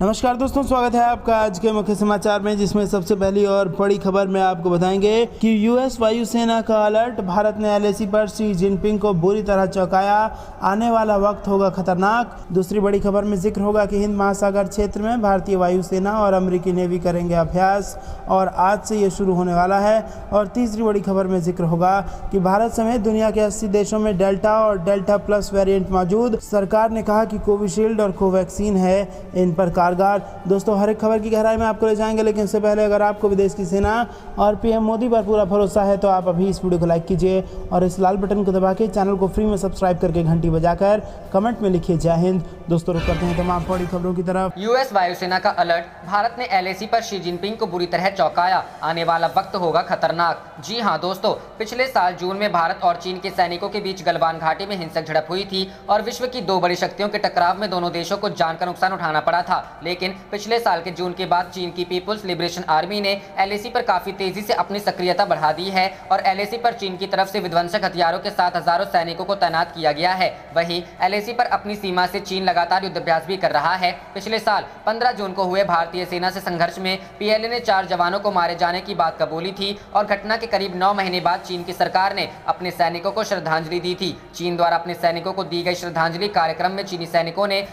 नमस्कार दोस्तों, स्वागत है आपका आज के मुख्य समाचार में, जिसमें सबसे पहली और बड़ी खबर में आपको बताएंगे कि यूएस वायुसेना का अलर्ट। भारत ने एलएसी पर शी जिनपिंग को बुरी तरह चौंकाया, आने वाला वक्त होगा खतरनाक। दूसरी बड़ी खबर में जिक्र होगा कि हिंद महासागर क्षेत्र में भारतीय वायुसेना और अमेरिकी नेवी करेंगे अभ्यास और आज से ये शुरू होने वाला है। और तीसरी बड़ी खबर में जिक्र होगा कि भारत समेत दुनिया के 80 देशों में डेल्टा और डेल्टा प्लस वेरिएंट मौजूद। सरकार ने कहा कि कोविशील्ड और कोवैक्सीन है इन पर कारगर। दोस्तों, हर एक खबर की गहराई में आपको ले जाएंगे, लेकिन इससे पहले अगर आपको विदेश की सेना और पीएम मोदी पर पूरा भरोसा है तो आप अभी इस वीडियो को लाइक कीजिए और इस लाल बटन को दबा के चैनल को फ्री में सब्सक्राइब करके घंटी बजाकर कमेंट में लिखिए जय हिंद। दोस्तों, रुक करते हैं तमाम बड़ी खबरों की तरफ। यूएस वायुसेना का अलर्ट। भारत ने एलएसी पर शी जिनपिंग को बुरी तरह चौंकाया, आने वाला वक्त होगा खतरनाक। जी हां दोस्तों, पिछले साल जून में भारत और चीन के सैनिकों के बीच गलवान घाटी में हिंसक झड़प हुई थी और विश्व की दो बड़ी शक्तियों के टकराव में दोनों देशों को जान का नुकसान उठाना पड़ा था। लेकिन पिछले साल के जून के बाद चीन की पीपुल्स लिबरेशन आर्मी ने एलएसी पर काफी तेजी से अपनी सक्रियता बढ़ा दी है और एलएसी पर चीन की तरफ से विध्वंसक हथियारों के साथ हजारों सैनिकों को तैनात किया गया है। वहीं एलएसी पर अपनी सीमा से चीन लगातार युद्धाभ्यास भी कर रहा है। पिछले साल 15 जून को हुए भारतीय सेना से संघर्ष में पीएलए ने 4 जवानों को मारे जाने की बात कबूली थी और घटना के करीब 9 महीने बाद चीन की सरकार ने अपने सैनिकों को श्रद्धांजलि दी थी। चीन द्वारा अपने सैनिकों को दी गई श्रद्धांजलि कार्यक्रम में चीनी सैनिकों ने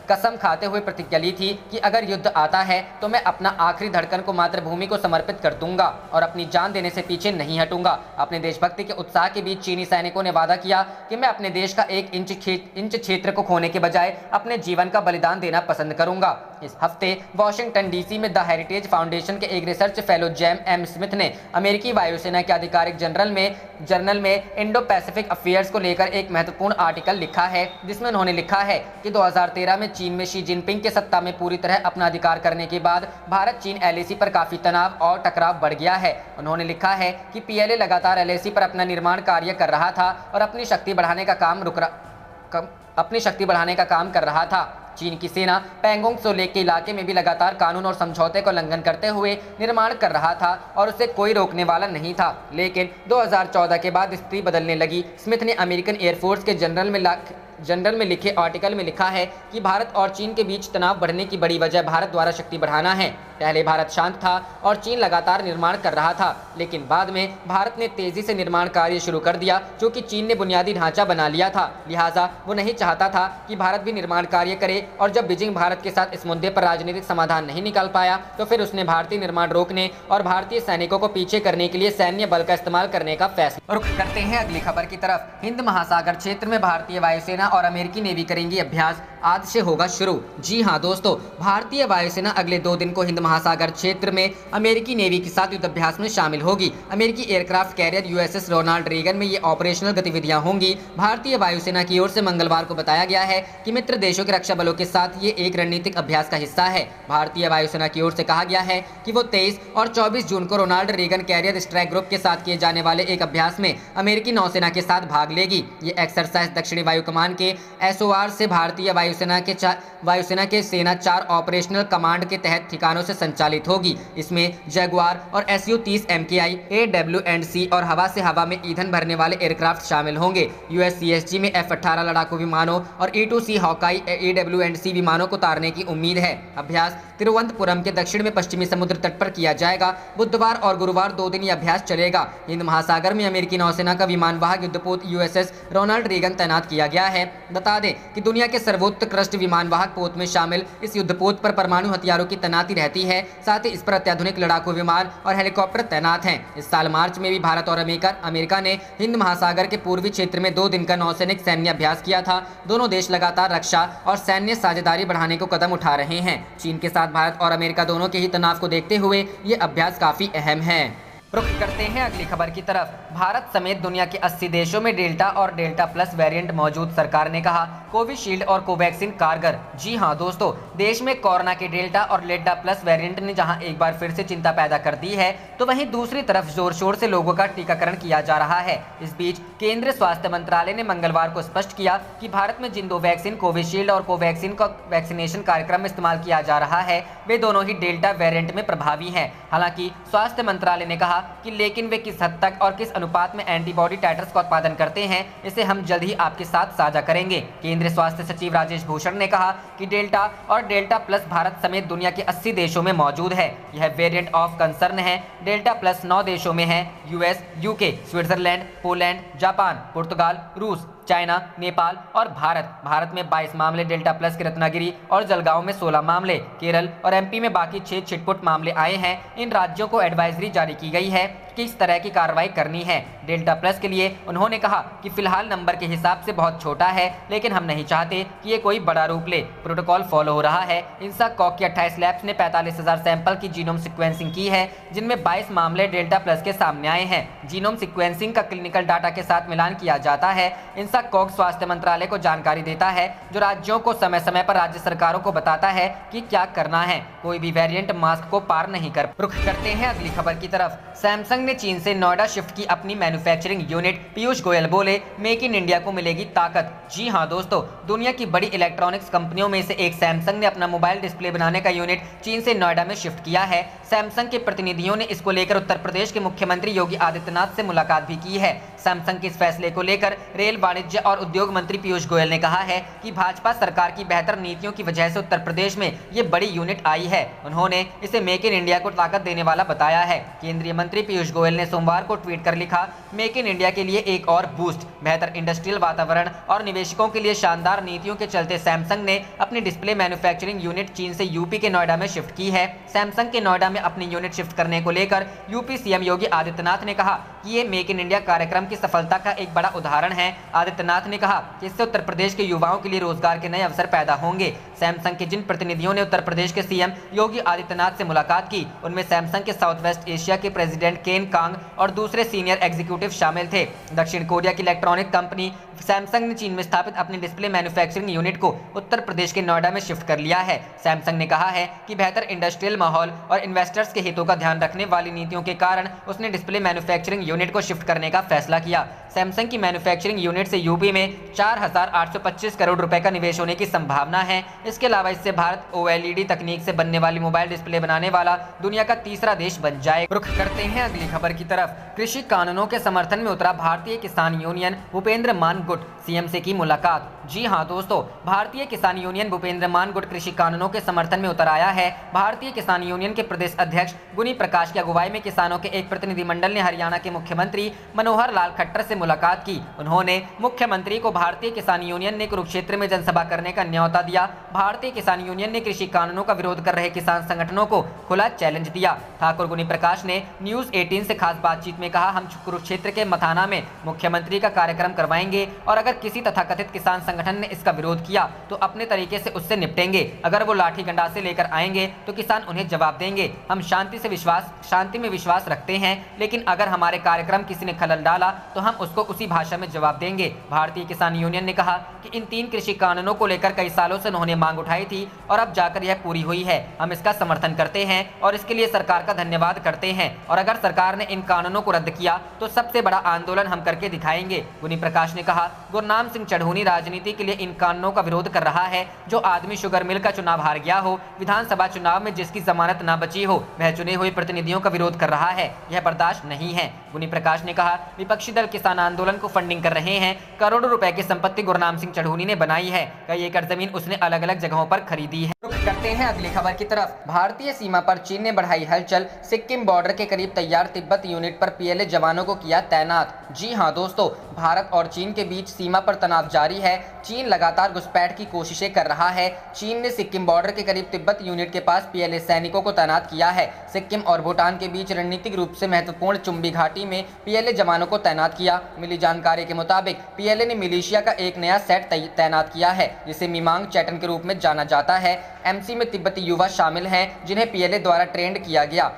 कसम खाते हुए प्रतिज्ञा ली थी कि अगर युद्ध आता है तो मैं अपना आखिरी धड़कन को मातृभूमि को समर्पित कर दूंगा और अपनी जान देने से पीछे नहीं हटूंगा। अपने देशभक्ति के उत्साह के बीच चीनी सैनिकों ने वादा किया कि मैं अपने देश का 1 इंच क्षेत्र को खोने के बजाय अपने जीवन का बलिदान देना पसंद करूंगा। इस हफ्ते वॉशिंगटन डीसी में द हेरिटेज फाउंडेशन के एक research fellow James M Smith ने अमेरिकी वायुसेना के आधिकारिक जर्नल में इंडो पैसिफिक अफेयर्स को लेकर एक महत्वपूर्ण आर्टिकल लिखा है, जिसमें उन्होंने लिखा है कि 2013 में चीन में शी जिनपिंग के सत्ता में पूरी तरह अपना अधिकार करने के बाद भारत चीन एलएसी पर काफी तनाव और टकराव बढ़ गया है। उन्होंने लिखा है कि पीएलए लगातार एलएसी पर अपना निर्माण कार्य कर रहा था और अपनी शक्ति बढ़ाने का काम कर रहा था। चीन की सेना पैंगोंग त्सो लेक के इलाके में भी लगातार कानून और समझौते को उल्लंघन करते हुए निर्माण कर रहा था और उसे कोई रोकने वाला नहीं था। लेकिन 2014 के बाद स्थिति बदलने लगी। स्मिथ ने अमेरिकन एयरफोर्स के जनरल में लिखे आर्टिकल में लिखा है कि भारत और चीन के बीच तनाव बढ़ने की बड़ी वजह भारत द्वारा शक्ति बढ़ाना है। पहले भारत शांत था और चीन लगातार निर्माण कर रहा था, लेकिन बाद में भारत ने तेजी से निर्माण कार्य शुरू कर दिया क्योंकि चीन ने बुनियादी ढांचा बना लिया था। लिहाजा वो नहीं चाहता था कि भारत भी निर्माण कार्य करे और जब बीजिंग भारत के साथ इस मुद्दे पर राजनीतिक समाधान नहीं निकाल पाया तो फिर उसने भारतीय निर्माण रोकने और भारतीय सैनिकों को पीछे करने के लिए सैन्य बल का इस्तेमाल करने का फैसला। रुख करते हैं अगली खबर की तरफ। हिंद महासागर क्षेत्र में भारतीय वायुसेना और अमेरिकी नेवी करेंगी अभ्यास, आज से होगा शुरू। जी हां दोस्तों, भारतीय वायुसेना अगले 2 दिन को हिंद महासागर क्षेत्र में अमेरिकी नेवी के साथ युद्धाभ्यास में शामिल होगी। अमेरिकी aircraft carrier USS Ronald Reagan में ये ऑपरेशनल गतिविधियां होंगी। भारतीय वायुसेना की ओर से मंगलवार को बताया गया है कि मित्र देशों के रक्षा बलों के साथ ये एक रणनीतिक अभ्यास का हिस्सा है। भारतीय वायुसेना की ओर से कहा गया है कि वो 23 और 24 जून को Ronald Reagan carrier strike group के साथ किए जाने वाले एक अभ्यास में अमेरिकी नौसेना के साथ भाग लेगी। ये एक्सरसाइज दक्षिणी वायु कमान के एसओआर से भारतीय वायुसेना के सेना 4 ऑपरेशनल कमांड के तहत ठिकानों से संचालित होगी। इसमें जगुआर और SU-30 MKI, AW&C और हवा से हवा में ईंधन भरने वाले एयरक्राफ्ट शामिल होंगे। USCSG में F-18 लड़ाकू विमानों और E-2C हॉकाई AW&C विमानों को उतारने की उम्मीद है। अभ्यास तिरुवनंतपुरम के दक्षिण में पश्चिमी समुद्र तट पर किया जाएगा। बुधवार और गुरुवार 2 दिन यह अभ्यास चलेगा। हिंद महासागर में अमेरिकी नौसेना का विमानवाहक युद्धपोत USS रोनाल्ड रेगन तैनात किया गया है। बता दें कि दुनिया के सर्वोत्कृष्ट विमानवाहक पोत में शामिल इस युद्धपोत पर परमाणु हथियारों की तैनाती रहती है। साथ ही इस पर अत्याधुनिक लड़ाकू विमान और हेलीकॉप्टर तैनात हैं। इस साल मार्च में भी भारत और अमेरिका ने हिंद महासागर के पूर्वी क्षेत्र में 2 दिन का नौसैनिक सैन्य अभ्यास किया था। दोनों देश लगातार रक्षा और सैन्य साझेदारी बढ़ाने को कदम उठा रहे हैं। चीन के साथ भारत और अमेरिका दोनों के ही तनाव को देखते हुए ये अभ्यास काफी अहम है। रुख करते हैं अगली खबर की तरफ। भारत समेत दुनिया के 80 देशों में डेल्टा और डेल्टा प्लस वेरिएंट मौजूद। सरकार ने कहा कोविशील्ड और कोवैक्सीन कारगर। जी हां दोस्तों, देश में कोरोना के डेल्टा और डेल्टा प्लस वेरिएंट ने जहां एक बार फिर से चिंता पैदा कर दी है, तो वहीं दूसरी तरफ जोर शोर से लोगों का टीकाकरण किया जा रहा है। इस बीच केंद्रीय स्वास्थ्य मंत्रालय ने मंगलवार को स्पष्ट किया कि भारत में जिन 2 वैक्सीन कोविशील्ड और कोवैक्सीन का वैक्सीनेशन कार्यक्रम में इस्तेमाल किया जा रहा है, वे दोनों ही डेल्टा वेरिएंट में प्रभावी हैं। हालांकि स्वास्थ्य मंत्रालय ने कहा कि लेकिन वे किस हद तक और किस अनुपात में एंटीबॉडी टाइटर्स का उत्पादन करते हैं, इसे हम जल्द ही आपके साथ साझा करेंगे। केंद्र केंद्रीय स्वास्थ्य सचिव राजेश भूषण ने कहा कि डेल्टा और डेल्टा प्लस भारत समेत दुनिया के 80 देशों में मौजूद है। यह वेरिएंट ऑफ कंसर्न है। डेल्टा प्लस 9 देशों में है, US, UK, Switzerland, Poland, Japan, पुर्तगाल, रूस, चाइना, नेपाल और भारत में 22 मामले डेल्टा प्लस के रत्नागिरी और जलगांव में 16 मामले, केरल और एमपी में बाकी 6 छिटपुट मामले आए हैं। इन राज्यों को एडवाइजरी जारी की गई है कि इस तरह की कार्रवाई करनी है। डेल्टा प्लस के लिए उन्होंने कहा कि फिलहाल नंबर के हिसाब से बहुत छोटा है, लेकिन हम नहीं चाहते कि ये कोई बड़ा रूप ले। प्रोटोकॉल फॉलो हो रहा है। इंसाकॉक की 28 लैब्स ने 45,000 सैंपल की जीनोम सिक्वेंसिंग की है, जिनमें 22 मामले डेल्टा प्लस के सामने आए हैं। जीनोम सिक्वेंसिंग का क्लिनिकल डाटा के साथ मिलान किया जाता है। इंसाकॉक स्वास्थ्य मंत्रालय को जानकारी देता है, जो राज्यों को समय समय पर राज्य सरकारों को बताता है कि क्या करना है। कोई भी वेरिएंट मास्क को पार नहीं कर। रुख करते हैं अगली खबर की तरफ। सैमसंग ने चीन से नोएडा शिफ्ट की अपनी मैन्युफैक्चरिंग यूनिट। पीयूष गोयल बोले, मेक इन इंडिया को मिलेगी ताकत। जी हां दोस्तों, दुनिया की बड़ी इलेक्ट्रॉनिक्स कंपनियों में से एक सैमसंग ने अपना मोबाइल डिस्प्ले बनाने का यूनिट चीन से नोएडा में शिफ्ट किया है। सैमसंग के प्रतिनिधियों ने इसको लेकर उत्तर प्रदेश के मुख्यमंत्री योगी आदित्यनाथ से मुलाकात भी की है। सैमसंग के इस फैसले को लेकर रेल, वाणिज्य और उद्योग मंत्री पीयूष गोयल ने कहा है कि भाजपा सरकार की बेहतर नीतियों की वजह से उत्तर प्रदेश में ये बड़ी यूनिट आई है। उन्होंने इसे मेक इन इंडिया को ताकत देने वाला बताया है। केंद्रीय मंत्री पीयूष गोयल ने सोमवार को ट्वीट कर लिखा, मेक इन इंडिया के लिए एक और बूस्ट। बेहतर इंडस्ट्रियल वातावरण और निवेशकों के लिए शानदार नीतियों के चलते सैमसंग ने अपनी डिस्प्ले मैन्युफैक्चरिंग यूनिट चीन से यूपी के नोएडा में शिफ्ट की है। सैमसंग के नोएडा में अपनी यूनिट शिफ्ट करने को लेकर यूपी सीएम योगी आदित्यनाथ ने कहा कि ये मेक इन इंडिया कार्यक्रम की सफलता का एक बड़ा उदाहरण है। आदित्यनाथ ने कहा कि इससे उत्तर प्रदेश के युवाओं के लिए रोजगार के नए अवसर पैदा होंगे। सैमसंग के जिन प्रतिनिधियों ने उत्तर प्रदेश के सीएम योगी आदित्यनाथ से मुलाकात की, उनमें सैमसंग के साउथ वेस्ट एशिया के प्रेसिडेंट केन कांग और दूसरे सीनियर एग्जीक्यूटिव शामिल थे। दक्षिण कोरिया की इलेक्ट्रॉनिक कंपनी सैमसंग ने चीन में स्थापित अपनी डिस्प्ले मैन्युफैक्चरिंग यूनिट को उत्तर प्रदेश के नोएडा में शिफ्ट कर लिया है। सैमसंग ने कहा है कि बेहतर इंडस्ट्रियल माहौल और इन्वेस्टर्स के हितों का ध्यान रखने वाली नीतियों के कारण उसने डिस्प्ले मैन्युफैक्चरिंग यूनिट को शिफ्ट करने का फैसला किया। सैमसंग की मैन्युफैक्चरिंग यूनिट से यूपी में 4,825 करोड़ रुपए का निवेश होने की संभावना है। इसके अलावा इससे भारत OLED तकनीक से बनने वाली मोबाइल डिस्प्ले बनाने वाला दुनिया का तीसरा देश बन जाए। रुख करते हैं अगली खबर की तरफ। कृषि कानूनों के समर्थन में उतरा भारतीय किसान यूनियन। भूपेंद्र मान गुट सीएम से की मुलाकात। जी हां दोस्तों, भारतीय किसान यूनियन भूपेंद्र मान गुट कृषि कानूनों के समर्थन में उतर आया है। भारतीय किसान यूनियन के प्रदेश अध्यक्ष गुनी प्रकाश की अगुवाई में किसानों के एक प्रतिनिधिमंडल ने हरियाणा के मुख्यमंत्री मनोहर लाल खट्टर से मुलाकात की। उन्होंने मुख्यमंत्री को भारतीय किसान यूनियन ने कुरुक्षेत्र में जनसभा करने का न्योता दिया। भारतीय किसान यूनियन ने कृषि कानूनों का विरोध कर रहे किसान संगठनों को खुला चैलेंज दिया। ठाकुर गुनी प्रकाश ने न्यूज 18 से खास बातचीत में कहा, हम कुरुक्षेत्र के मथाना में मुख्यमंत्री का कार्यक्रम करवाएंगे और अगर किसी तथाकथित किसान संगठन ने इसका विरोध किया तो अपने तरीके से उससे निपटेंगे। अगर वो लाठी गंडासे लेकर आएंगे तो किसान उन्हें जवाब देंगे। हम शांति में विश्वास रखते हैं, लेकिन अगर हमारे कार्यक्रम किसी ने खलल डाला तो हम उसको उसी भाषा में जवाब देंगे। भारतीय किसान यूनियन ने कहा कि इन 3 कृषि कानूनों को लेकर कई सालों से उन्होंने मांग उठाई थी और अब जाकर यह पूरी हुई है। हम इसका समर्थन करते हैं और इसके लिए सरकार का धन्यवाद करते हैं, और अगर सरकार ने इन कानूनों को रद्द किया तो सबसे बड़ा आंदोलन हम करके दिखाएंगे। गुनी प्रकाश ने कहा, गुरनाम सिंह चढ़ूनी राजनीति के लिए इन कानूनों का विरोध कर रहा है। जो आदमी शुगर मिल का चुनाव हार गया हो, विधानसभा चुनाव में जिसकी जमानत ना बची हो, वह चुने हुए प्रतिनिधियों का विरोध कर रहा है। यह बर्दाश्त नहीं है। गुनी प्रकाश ने कहा, विपक्षी दल किसान आंदोलन को फंडिंग कर रहे हैं। करोड़ों रुपए की संपत्ति गुरनाम सिंह चढ़ूनी ने बनाई है। कई एकड़ जमीन उसने अलग अलग जगहों पर खरीदी है। रुख करते हैं अगली खबर की तरफ। भारतीय सीमा पर चीन ने बढ़ाई हलचल। सिक्किम बॉर्डर के करीब तैयार तिब्बत यूनिट पर PLA जवानों को किया तैनात। जी हां दोस्तों, भारत और चीन के बीच सीमा पर तनाव जारी है। चीन लगातार घुसपैठ की कोशिशें कर रहा है। चीन ने सिक्किम बॉर्डर के करीब तिब्बत यूनिट के पास PLA सैनिकों को तैनात किया है। सिक्किम और भूटान के बीच रणनीतिक रूप से महत्वपूर्ण चुम्बी घाटी में PLA जवानों को तैनात किया। मिली जानकारी के मुताबिक PLA ने मिलिशिया का एक नया सेट तैनात किया है, जिसे मिमांग चैटन के रूप में जाना जाता है। MC में तिब्बती युवा शामिल हैं, जिन्हें PLA द्वारा ट्रेंड किया गया।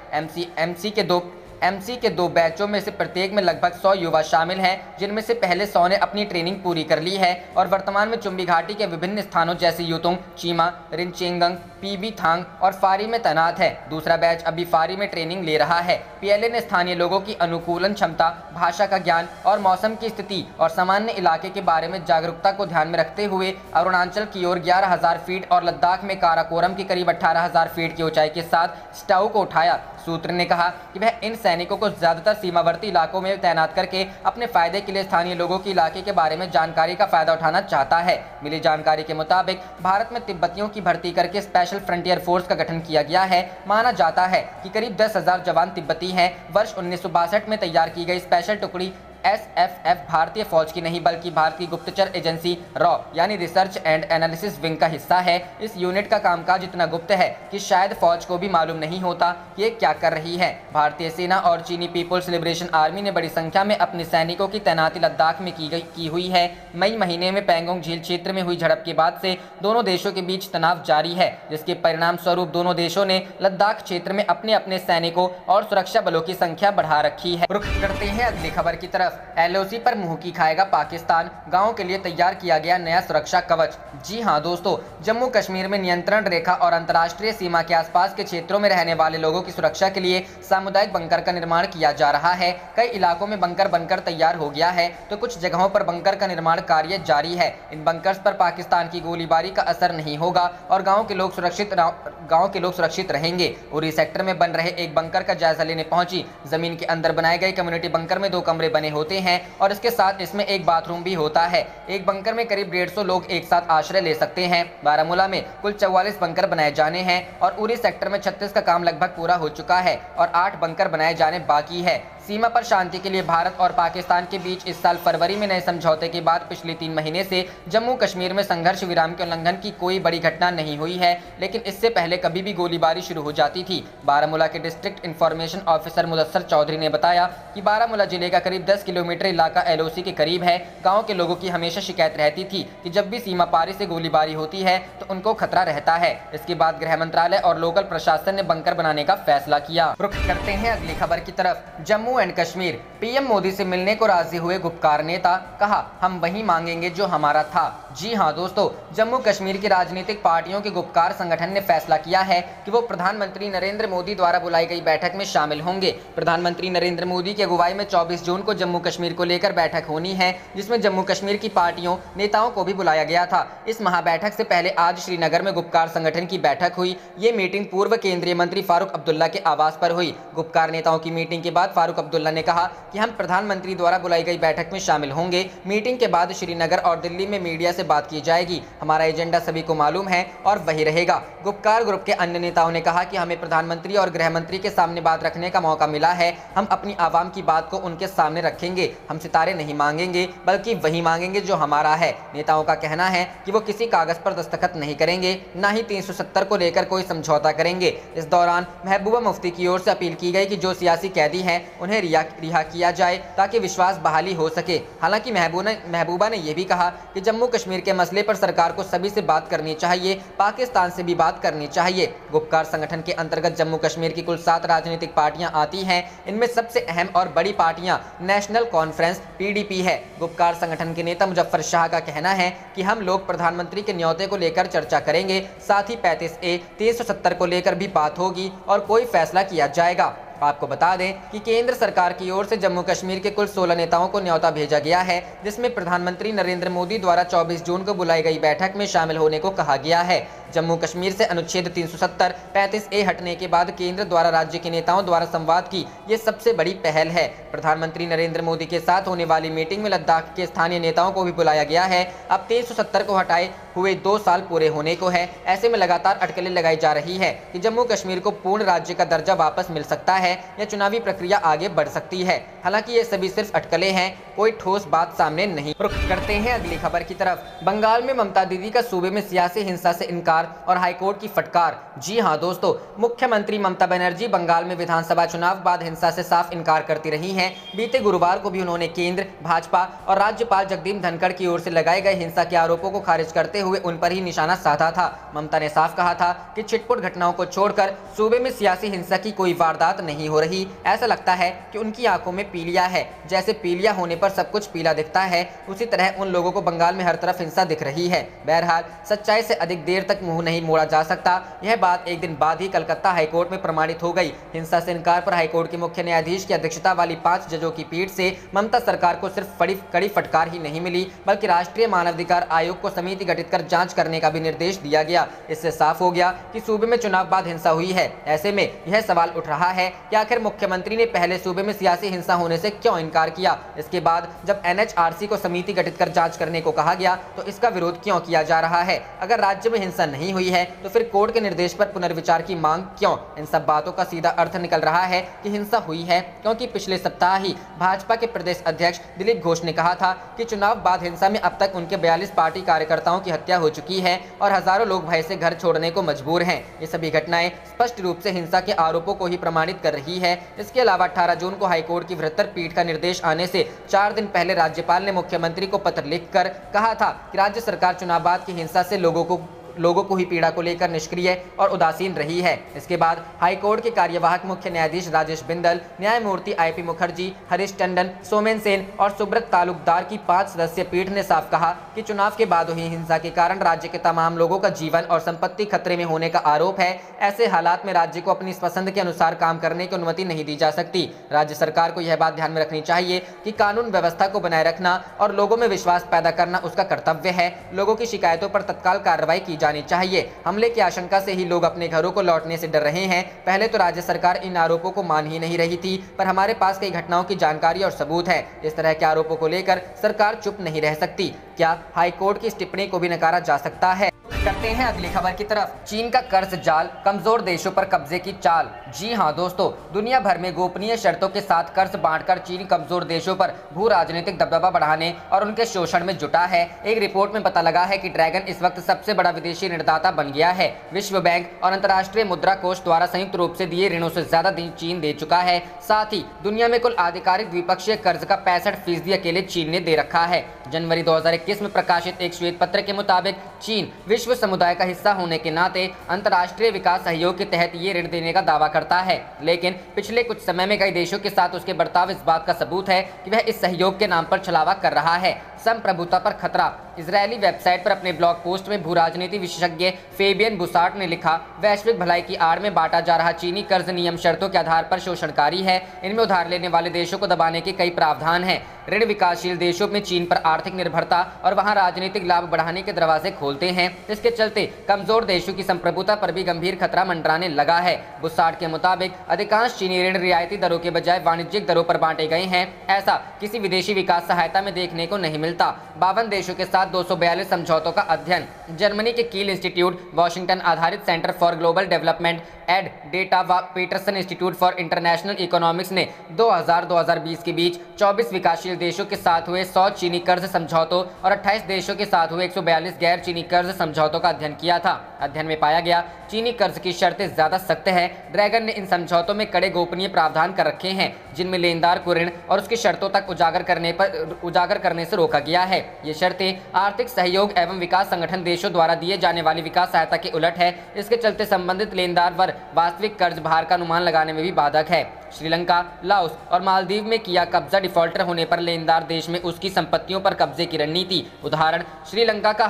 MC के 2 बैचों में से प्रत्येक में लगभग 100 युवा शामिल हैं, जिनमें से पहले 100 ने अपनी ट्रेनिंग पूरी कर ली है और वर्तमान में चुम्बी घाटी के विभिन्न स्थानों जैसे यूतुंग, चीमा, रिनचेंगंग, पीबी थांग और फारी में तैनात है। दूसरा बैच अभी फारी में ट्रेनिंग ले रहा है। पीएलए ने स्थानीय लोगों की अनुकूलन क्षमता, भाषा का ज्ञान और मौसम की स्थिति और सामान्य इलाके के बारे में जागरूकता को ध्यान में रखते हुए अरुणाचल की ओर 11,000 फीट और लद्दाख में काराकोरम की करीब 18,000 फीट की ऊंचाई के साथ स्टाउ को उठाया। सूत्र ने कहा कि वह इन सैनिकों को ज्यादातर सीमावर्ती इलाकों में तैनात करके अपने फायदे के लिए स्थानीय लोगों के इलाके के बारे में जानकारी का फायदा उठाना चाहता है। मिली जानकारी के मुताबिक भारत में तिब्बतियों की भर्ती करके स्पेशल फ्रंटियर फोर्स का गठन किया गया है। माना जाता है कि करीब 10,000 जवान तिब्बती हैं। वर्ष 1962 में तैयार की गई स्पेशल टुकड़ी SFF भारतीय फौज की नहीं बल्कि भारतीय गुप्तचर एजेंसी रॉ यानी रिसर्च एंड एनालिसिस विंग का हिस्सा है। इस यूनिट का कामकाज इतना गुप्त है कि शायद फौज को भी मालूम नहीं होता कि ये क्या कर रही है। भारतीय सेना और चीनी पीपुल्स लिबरेशन आर्मी ने बड़ी संख्या में अपने सैनिकों की तैनाती लद्दाख में की हुई है। मई महीने में पैंगोंग झील क्षेत्र में हुई झड़प के बाद से दोनों देशों के बीच तनाव जारी है, जिसके परिणाम स्वरूप दोनों देशों ने लद्दाख क्षेत्र में अपने अपने सैनिकों और सुरक्षा बलों की संख्या बढ़ा रखी है। रुख करते हैं अगली खबर की तरफ। LOC पर मुंह की खाएगा पाकिस्तान, गांव के लिए तैयार किया गया नया सुरक्षा कवच। जी हां दोस्तों, जम्मू कश्मीर में नियंत्रण रेखा और अंतर्राष्ट्रीय सीमा के आसपास के क्षेत्रों में रहने वाले लोगों की सुरक्षा के लिए सामुदायिक बंकर का निर्माण किया जा रहा है। कई इलाकों में बंकर बनकर तैयार हो गया है तो कुछ जगहों पर बंकर का निर्माण कार्य जारी है। इन बंकर्स पर पाकिस्तान की गोलीबारी का असर नहीं होगा और गाँव के लोग सुरक्षित रहेंगे। उरी सेक्टर में बन रहे एक बंकर का जायजा लेने पहुंची। जमीन के अंदर बनाए गए कम्युनिटी बंकर में 2 कमरे बने होते हैं और इसके साथ इसमें एक बाथरूम भी होता है। एक बंकर में करीब 150 लोग एक साथ आश्रय ले सकते हैं। बारामूला में कुल 44 बंकर बनाए जाने हैं और उरी सेक्टर में 36 का काम लगभग पूरा हो चुका है और 8 बंकर बनाए जाने बाकी है। सीमा पर शांति के लिए भारत और पाकिस्तान के बीच इस साल फरवरी में नए समझौते के बाद पिछले 3 महीने से जम्मू कश्मीर में संघर्ष विराम के उल्लंघन की कोई बड़ी घटना नहीं हुई है, लेकिन इससे पहले कभी भी गोलीबारी शुरू हो जाती थी। बारामूला के district information officer Mudassar Chaudhary ने बताया कि बारामूला जिले का करीब 10 किलोमीटर इलाका LOC के करीब है। गाँव के लोगों की हमेशा शिकायत रहती थी कि जब भी सीमा पारी से गोलीबारी होती है तो उनको खतरा रहता है। इसके बाद गृह मंत्रालय और लोकल प्रशासन ने बंकर बनाने का फैसला किया। रुख करते हैं अगली खबर की तरफ। जम्मू एंड कश्मीर, PM मोदी से मिलने को राजी हुए गुपकार नेता, कहा हम वही मांगेंगे जो हमारा था। जी हां दोस्तों, जम्मू कश्मीर की राजनीतिक पार्टियों के गुपकार संगठन ने फैसला किया है कि वो प्रधानमंत्री नरेंद्र मोदी द्वारा बुलाई गई बैठक में शामिल होंगे। प्रधानमंत्री नरेंद्र मोदी की अगुवाई में 24 जून को जम्मू कश्मीर को लेकर बैठक होनी है, जिसमें जम्मू कश्मीर की पार्टियों नेताओं को भी बुलाया गया था। इस महाबैठक से पहले आज श्रीनगर में गुपकार संगठन की बैठक हुई। ये मीटिंग पूर्व केंद्रीय मंत्री फारूक अब्दुल्ला के आवास पर हुई। गुपकार नेताओं की मीटिंग के बाद फारूक अब्दुल्ला ने कहा कि हम प्रधानमंत्री द्वारा बुलाई गई बैठक में शामिल होंगे। मीटिंग के बाद श्रीनगर और दिल्ली में मीडिया से बात की जाएगी। हमारा एजेंडा सभी को मालूम है और वही रहेगा। गुपकार ग्रुप के अन्य नेताओं ने कहा कि हमें प्रधानमंत्री और गृह मंत्री के सामने बात रखने का मौका मिला है। हम अपनी आवाम की बात को उनके सामने रखेंगे। हम सितारे नहीं मांगेंगे बल्कि वही मांगेंगे जो हमारा है। नेताओं का कहना है कि वो किसी कागज पर दस्तखत नहीं करेंगे, ना ही 370 को लेकर कोई समझौता करेंगे। इस दौरान महबूबा मुफ्ती की ओर से अपील की गई कि जो सियासी कैदी हैं उन्हें रिहा किया जाए ताकि विश्वास बहाली हो सके। हालांकि महबूबा ने यह भी कहा कि जम्मू कश्मीर के मसले पर सरकार को सभी से बात करनी चाहिए, पाकिस्तान से भी बात करनी चाहिए। गुपकार संगठन के अंतर्गत जम्मू कश्मीर की कुल 7 राजनीतिक पार्टियां आती हैं। इनमें सबसे अहम और बड़ी पार्टियां नेशनल कॉन्फ्रेंस PDP है। गुपकार संगठन के नेता मुजफ्फर शाह का कहना है कि हम लोग प्रधानमंत्री के न्योते को लेकर चर्चा करेंगे, साथ ही 35A 370 को लेकर भी बात होगी और कोई फैसला किया जाएगा। आपको बता दें कि केंद्र सरकार की ओर से जम्मू कश्मीर के कुल 16 नेताओं को न्योता भेजा गया है, जिसमें प्रधानमंत्री नरेंद्र मोदी द्वारा 24 जून को बुलाई गई बैठक में शामिल होने को कहा गया है। जम्मू कश्मीर से अनुच्छेद 370 35A हटने के बाद केंद्र द्वारा राज्य के नेताओं द्वारा संवाद की ये सबसे बड़ी पहल है। प्रधानमंत्री नरेंद्र मोदी के साथ होने वाली मीटिंग में लद्दाख के स्थानीय नेताओं को भी बुलाया गया है। अब 370 को हटाए हुए 2 साल पूरे होने को है। ऐसे में लगातार अटकलें लगाई जा रही है कि जम्मू कश्मीर को पूर्ण राज्य का दर्जा वापस मिल सकता है या चुनावी प्रक्रिया आगे बढ़ सकती है। हालांकि ये सभी सिर्फ अटकलें हैं, कोई ठोस बात सामने नहीं। रुख करते हैं अगली खबर की तरफ। बंगाल में ममता दीदी का सूबे में सियासी हिंसा से इनकार और हाईकोर्ट की फटकार। जी हां दोस्तों, मुख्यमंत्री ममता बनर्जी बंगाल में विधानसभा चुनाव बाद हिंसा से साफ इनकार करती रही हैं। बीते गुरुवार को भी उन्होंने केंद्र, भाजपा और राज्यपाल जगदीप धनखड़ की ओर से लगाए गए हिंसा के आरोपों को खारिज करते हुए उन पर ही निशाना साधा था। ममता ने साफ कहा था कि छिटपुट घटनाओं को छोड़कर सूबे में सियासी हिंसा की कोई वारदात नहीं हो रही। ऐसा लगता है कि उनकी आंखों में पीलिया है। जैसे पीलिया होने पर सब कुछ पीला दिखता है, उसी तरह उन लोगों को बंगाल में हर तरफ हिंसा दिख रही है। बहरहाल सच्चाई से अधिक देर तक मुंह नहीं मोड़ा जा सकता। यह बात एक दिन बाद ही कलकत्ता हाईकोर्ट में प्रमाणित हो गई। हिंसा से इनकार पर हाईकोर्ट के मुख्य न्यायाधीश की अध्यक्षता वाली 5 जजों की पीठ से ममता सरकार को सिर्फ कड़ी फटकार ही नहीं मिली, बल्कि राष्ट्रीय मानवाधिकार आयोग को समिति गठित कर जांच करने का भी निर्देश दिया गया। इससे साफ हो गया कि सूबे में चुनाव बाद हिंसा हुई है। ऐसे में यह सवाल उठ रहा है कि आखिर मुख्यमंत्री ने पहले सूबे में सियासी हिंसा होने से क्यों इनकार किया। इसके बाद जब NHRC को समिति गठित कर जांच करने को कहा गया तो इसका विरोध क्यों किया जा रहा है। अगर राज्य में हिंसा नहीं हुई है तो फिर कोर्ट के निर्देश पर पुनर्विचार की मांग क्यों। इन सब बातों का सीधा अर्थ निकल रहा है कि हिंसा हुई है, क्योंकि पिछले सप्ताह ही भाजपा के प्रदेश अध्यक्ष दिलीप घोष ने कहा था कि चुनाव बाद हिंसा में अब तक उनके 42 पार्टी कार्यकर्ताओं की हत्या हो चुकी है और हजारों लोग भय से घर छोड़ने को मजबूर हैं। ये सभी घटनाएं स्पष्ट रूप से हिंसा के आरोपों को ही प्रमाणित कर रही है। इसके अलावा 18 जून को हाईकोर्ट की बृहत्तर पीठ का निर्देश आने से 4 दिन पहले राज्यपाल ने मुख्यमंत्री को पत्र लिखकर कहा था कि राज्य सरकार चुनाव बाद की हिंसा से लोगों को ही पीड़ा को लेकर निष्क्रिय और उदासीन रही है। इसके बाद हाईकोर्ट के कार्यवाहक मुख्य न्यायाधीश राजेश बिंदल, न्यायमूर्ति IP मुखर्जी, हरीश टंडन, सोमेन सेन और सुब्रत तालुकदार की 5 सदस्यीय पीठ ने साफ कहा कि चुनाव के बाद हुई हिंसा के कारण राज्य के तमाम लोगों का जीवन और संपत्ति खतरे में होने का आरोप है। ऐसे हालात में राज्य को अपनी पसंद के अनुसार काम करने की अनुमति नहीं दी जा सकती। राज्य सरकार को यह बात ध्यान में रखनी चाहिए कि कानून व्यवस्था को बनाए रखना और लोगों में विश्वास पैदा करना उसका कर्तव्य है। लोगों की शिकायतों पर तत्काल कार्रवाई की जानी चाहिए। हमले की आशंका से ही लोग अपने घरों को लौटने से डर रहे हैं। पहले तो राज्य सरकार इन आरोपों को मान ही नहीं रही थी, पर हमारे पास कई घटनाओं की जानकारी और सबूत है। इस तरह के आरोपों को लेकर सरकार चुप नहीं रह सकती। क्या हाईकोर्ट की इस टिप्पणी को भी नकारा जा सकता है? करते हैं अगली खबर की तरफ। चीन का कर्ज जाल, कमजोर देशों पर कब्जे की चाल। जी हां दोस्तों, दुनिया भर में गोपनीय शर्तों के साथ कर्ज बांटकर चीन कमजोर देशों पर भू राजनीतिक दबदबा बढ़ाने और उनके शोषण में जुटा है। एक रिपोर्ट में पता लगा है कि ड्रैगन इस वक्त सबसे बड़ा विदेशी ऋणदाता बन गया है। विश्व बैंक और अंतर्राष्ट्रीय मुद्रा कोष द्वारा संयुक्त रूप से दिए ऋणों से ज्यादा चीन दे चुका है। साथ ही दुनिया में कुल आधिकारिक द्विपक्षीय कर्ज का 65% अकेले चीन ने दे रखा है। जनवरी 2021 में प्रकाशित एक श्वेत पत्र के मुताबिक चीन विश्व समुदाय का हिस्सा होने के नाते अंतर्राष्ट्रीय विकास सहयोग के तहत ये ऋण देने का दावा करता है, लेकिन पिछले कुछ समय में कई देशों के साथ उसके बर्ताव इस बात का सबूत है कि वह इस सहयोग के नाम पर छलावा कर रहा है। संप्रभुता पर खतरा। इजरायली वेबसाइट पर अपने ब्लॉग पोस्ट में भू राजनीति विशेषज्ञ फेबियन बुसार्ट ने लिखा, वैश्विक भलाई की आड़ में बांटा जा रहा चीनी कर्ज नियम शर्तों के आधार पर शोषणकारी है। इनमें उधार लेने वाले देशों को दबाने के कई प्रावधान हैं। ऋण विकासशील देशों में चीन पर आर्थिक निर्भरता और वहां राजनीतिक लाभ बढ़ाने के दरवाजे खोलते हैं। इसके चलते कमजोर देशों की संप्रभुता पर भी गंभीर खतरा मंडराने लगा है। बुसार्ट के मुताबिक अधिकांश चीनी ऋण रियायती दरों के बजाय वाणिज्यिक दरों पर बांटे गए हैं। ऐसा किसी विदेशी विकास सहायता में देखने को नहीं मिलता। 52 देशों के साथ 242 समझौतों का अध्ययन। जर्मनी के कील इंस्टीट्यूट, वॉशिंगटन आधारित centre for global development, aid data व Peterson institute for international economics ने 2000-2020 के बीच 24 विकासशील देशों के साथ हुए 100 चीनी कर्ज समझौतों और 28 देशों के साथ हुए 142 गैर चीनी कर्ज समझौतों का अध्ययन किया था। अध्ययन में पाया गया चीनी कर्ज की शर्तें ज्यादा सख्त है। ड्रैगन ने इन समझौतों में कड़े गोपनीय प्रावधान कर रखे हैं, जिनमें लेनदार को ऋण और उसकी शर्तों तक उजागर करने से रोका गया है। ये शर्तें आर्थिक सहयोग एवं विकास संगठन देशों द्वारा दिए जाने वाली विकास सहायता के उलट है। इसके चलते संबंधित लेनदार पर वास्तविक कर्ज भार का अनुमान लगाने में भी बाधक है। श्रीलंका, लाओस और मालदीव में किया कब्जा डिफॉल्टर होने पर लेनदार देश में उसकी संपत्तियों पर कब्जे की रणनीति। उदाहरण, श्रीलंका का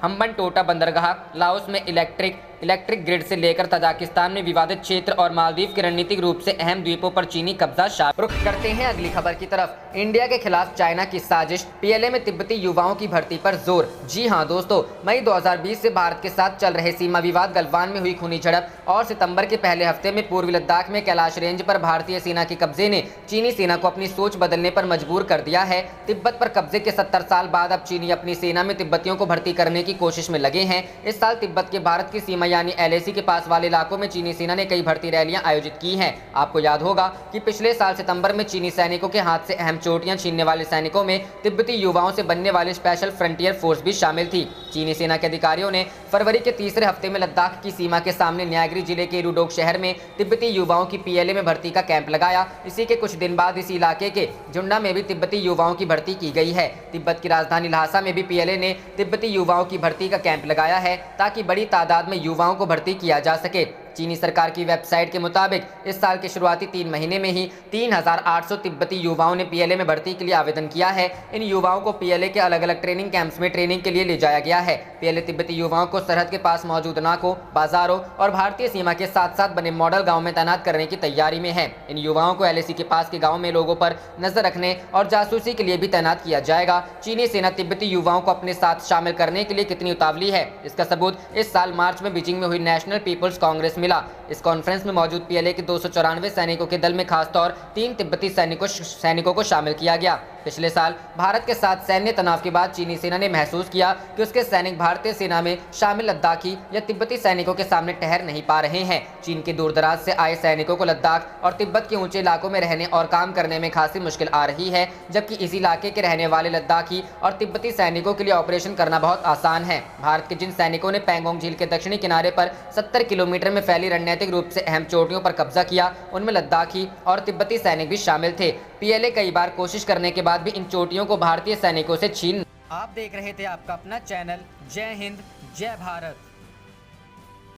हम्बनटोटा बंदरगाह, लाओस में इलेक्ट्रिक ग्रिड से लेकर तजाकिस्तान में विवादित क्षेत्र और मालदीव के रणनीतिक रूप से अहम द्वीपों पर चीनी कब्जा शामिल। रुख करते हैं अगली खबर की तरफ। इंडिया के खिलाफ चाइना की साजिश, PLA में तिब्बती युवाओं की भर्ती पर जोर। जी हां दोस्तों, मई 2020 से भारत के साथ चल रहे सीमा विवाद गलवान में हुई खूनी झड़प और सितंबर के पहले हफ्ते में पूर्वी लद्दाख में कैलाश रेंज पर भारतीय सेना के कब्जे ने चीनी सेना को अपनी सोच बदलने पर मजबूर कर दिया है। तिब्बत पर कब्जे के 70 साल बाद अब चीनी अपनी सेना में तिब्बतियों को भर्ती करने की कोशिश में लगे हैं। इस साल तिब्बत के भारत की सीमा यानी LAC के पास वाले इलाकों में चीनी सेना ने कई भर्ती रैलियां आयोजित की हैं। आपको याद होगा कि पिछले साल सितंबर में चीनी सैनिकों के हाथ से अहम चोटियां छीनने वाले सैनिकों में तिब्बती युवाओं से बनने वाली स्पेशल फ्रंटियर फोर्स भी शामिल थी। चीनी सेना के अधिकारियों ने फरवरी के तीसरे हफ्ते में लद्दाख की सीमा के सामने न्यायगिरी जिले के रुडोक शहर में तिब्बती युवाओं की पीएलए में भर्ती का कैंप लगाया। इसी के कुछ दिन बाद इस इलाके के जुन्ना में भी तिब्बती युवाओं की भर्ती की गई है। तिब्बत की राजधानी ल्हासा में भी पीएलए ने तिब्बती युवाओं की भर्ती का कैंप लगाया है ताकि बड़ी तादाद में युवाओं को भर्ती किया जा सके। चीनी सरकार की वेबसाइट के मुताबिक इस साल के शुरुआती 3 महीने में ही 3800 तिब्बती युवाओं ने पीएलए में भर्ती के लिए आवेदन किया है। इन युवाओं को पीएलए के अलग अलग ट्रेनिंग कैंप्स में ट्रेनिंग के लिए ले जाया गया है। पीएलए तिब्बती युवाओं को सरहद के पास मौजूद नाकों, बाजारों और भारतीय सीमा के साथ साथ बने मॉडल गाँव में तैनात करने की तैयारी में है। इन युवाओं को एलएसी के पास के गाँव में लोगों पर नजर रखने और जासूसी के लिए भी तैनात किया जाएगा। चीनी सेना तिब्बती युवाओं को अपने साथ शामिल करने के लिए कितनी उतावली है, इसका सबूत इस साल मार्च में बीजिंग में हुई नेशनल पीपुल्स कांग्रेस मिला। इस कॉन्फ्रेंस में मौजूद पीएलए के 294 सैनिकों के दल में खासतौर 3 तिब्बती सैनिकों को शामिल किया गया। पिछले साल भारत के साथ सैन्य तनाव के बाद चीनी सेना ने महसूस किया कि उसके सैनिक भारतीय सेना में शामिल लद्दाखी या तिब्बती सैनिकों के सामने ठहर नहीं पा रहे हैं। चीन के दूरदराज से आए सैनिकों को लद्दाख और तिब्बत के ऊंचे इलाकों में रहने और काम करने में खासी मुश्किल आ रही है, जबकि इस इलाके के रहने वाले लद्दाखी और तिब्बती सैनिकों के लिए ऑपरेशन करना बहुत आसान है। भारत के जिन सैनिकों ने पैंगोंग झील के दक्षिणी किनारे पर 70 किलोमीटर में फैली रणनीतिक रूप से अहम चोटियों पर कब्जा किया, उनमें लद्दाखी और तिब्बती सैनिक भी शामिल थे। पीएलए कई बार कोशिश करने के बाद भी इन चोटियों को भारतीय सैनिकों से छीन। आप देख रहे थे आपका अपना चैनल जय हिंद जय भारत।